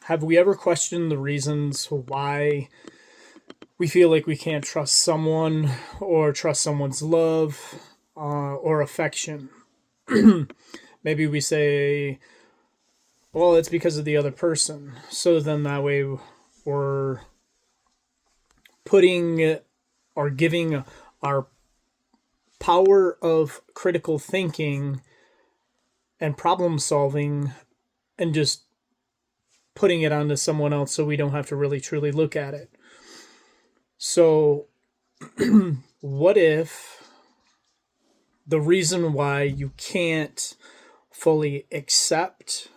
Have we ever questioned the reasons why we feel like we can't trust someone or trust someone's love or affection? Maybe we say, well, it's because of the other person. So then that way we're putting or giving our power of critical thinking and problem solving and just putting it onto someone else so we don't have to really truly look at it. So, what if the reason why you can't fully accept,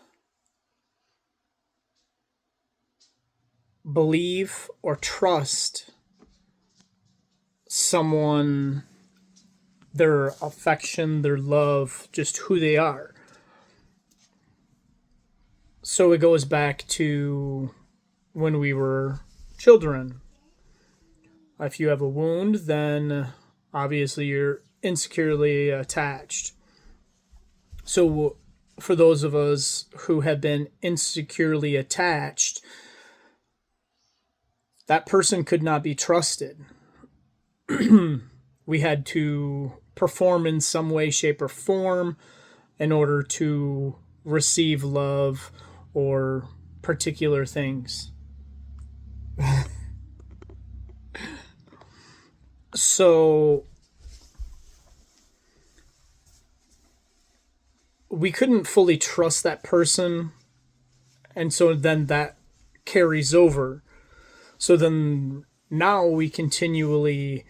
believe, or trust someone, their affection, their love, just who they are? So it goes back to when we were children. If you have a wound, then obviously you're insecurely attached. So for those of us who have been insecurely attached, that person could not be trusted. We had to perform in some way, shape, or form in order to receive love or particular things. So we couldn't fully trust that person, and so then that carries over. So then now we continually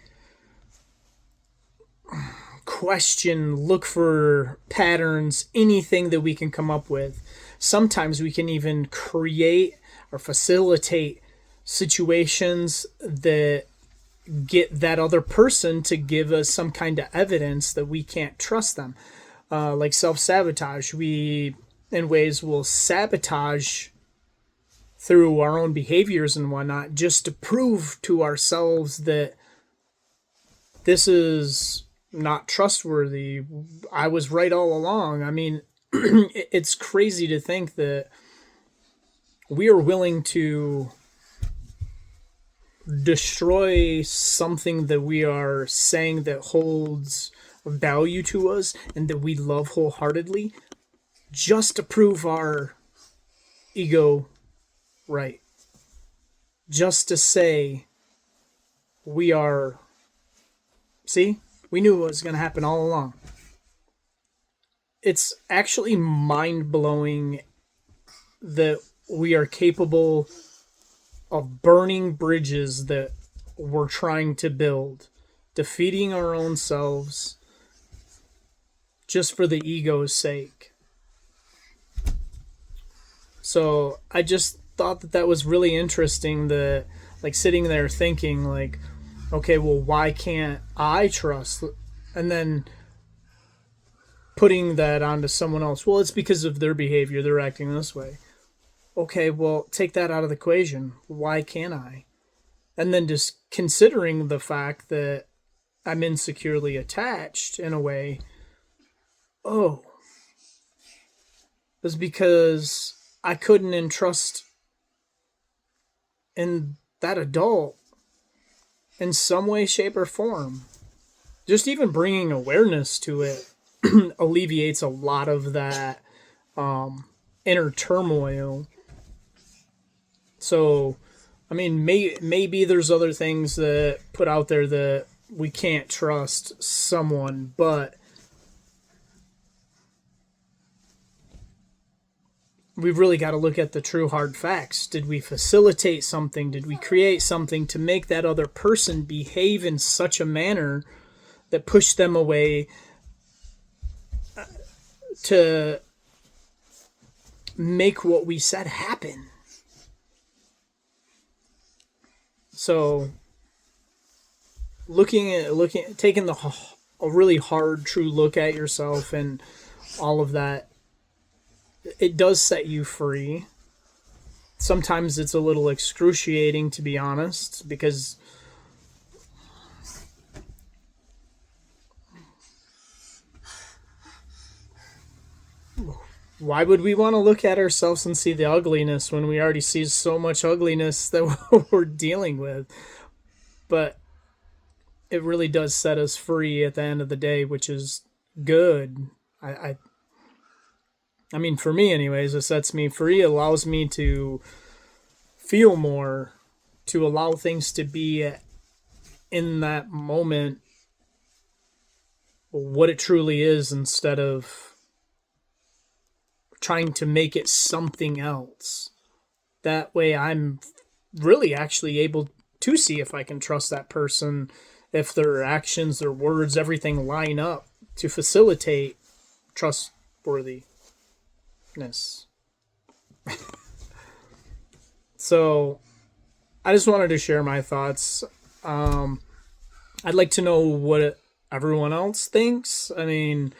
question, look for patterns, anything that we can come up with. Sometimes we can even create or facilitate situations that get that other person to give us some kind of evidence that we can't trust them. Like self-sabotage. We, in ways, will sabotage through our own behaviors and whatnot just to prove to ourselves that this is not trustworthy. I was right all along. I mean, it's crazy to think that we are willing to destroy something that we are saying that holds value to us and that we love wholeheartedly just to prove our ego right. Just to say we are. See, we knew it was going to happen all along. It's actually mind blowing that we are capable of burning bridges that we're trying to build, defeating our own selves just for the ego's sake. So I just thought that that was really interesting, that like sitting there thinking like, okay, well, why can't I trust? And then putting that onto someone else. Well, it's because of their behavior. They're acting this way. Okay, well, take that out of the equation. Why can't I? And then just considering the fact that I'm insecurely attached in a way. Oh, it's because I couldn't entrust in that adult in some way, shape, or form. Just even bringing awareness to it alleviates a lot of that inner turmoil. So, I mean, maybe there's other things that put out there that we can't trust someone, but we've really got to look at the true hard facts. Did we facilitate something? Did we create something to make that other person behave in such a manner that pushed them away to make what we said happen? So taking a really hard, true look at yourself and all of that, it does set you free. Sometimes it's a little excruciating, to be honest, because Why would we want to look at ourselves and see the ugliness when we already see so much ugliness that we're dealing with? But it really does set us free at the end of the day, which is good. I, I, I mean, for me, anyways, it sets me free. It allows me to feel more, to allow things to be in that moment what it truly is instead of trying to make it something else. That way, I'm really actually able to see if I can trust that person, if their actions, their words, everything line up to facilitate trustworthiness. So, I just wanted to share my thoughts. I'd like to know what everyone else thinks. I mean,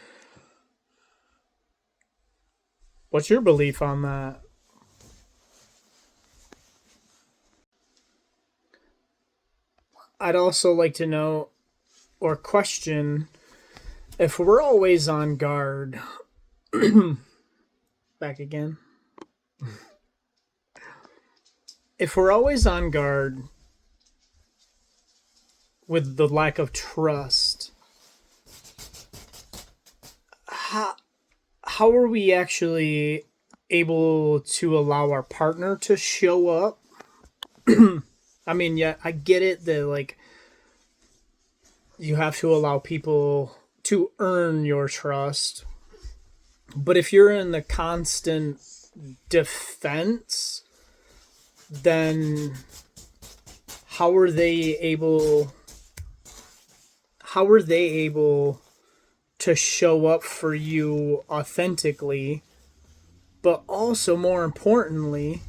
what's your belief on that? I'd also like to know or question if we're always on guard. Back again. If we're always on guard with the lack of trust, how are we actually able to allow our partner to show up? I mean, yeah, I get it that like you have to allow people to earn your trust, but if you're in the constant defense, then how are they able how are they able to show up for you authentically, but also more importantly,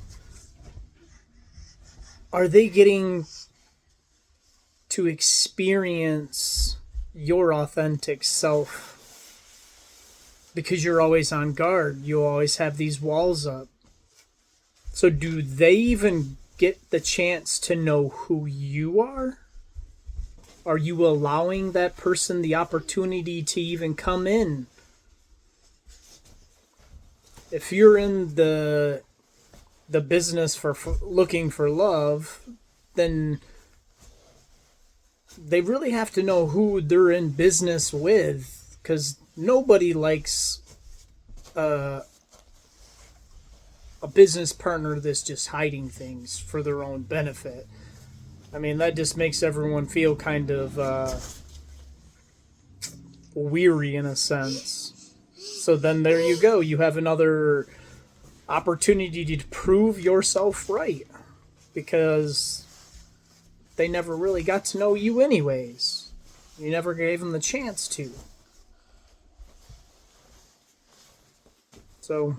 are they getting to experience your authentic self? Because you're always on guard, you always have these walls up. So do they even get the chance to know who you are? Are you allowing that person the opportunity to even come in? If you're in the business for looking for love, then they really have to know who they're in business with, because nobody likes a business partner that's just hiding things for their own benefit. I mean, that just makes everyone feel kind of weary in a sense. So then there you go. You have another opportunity to prove yourself right because they never really got to know you anyways. You never gave them the chance to. So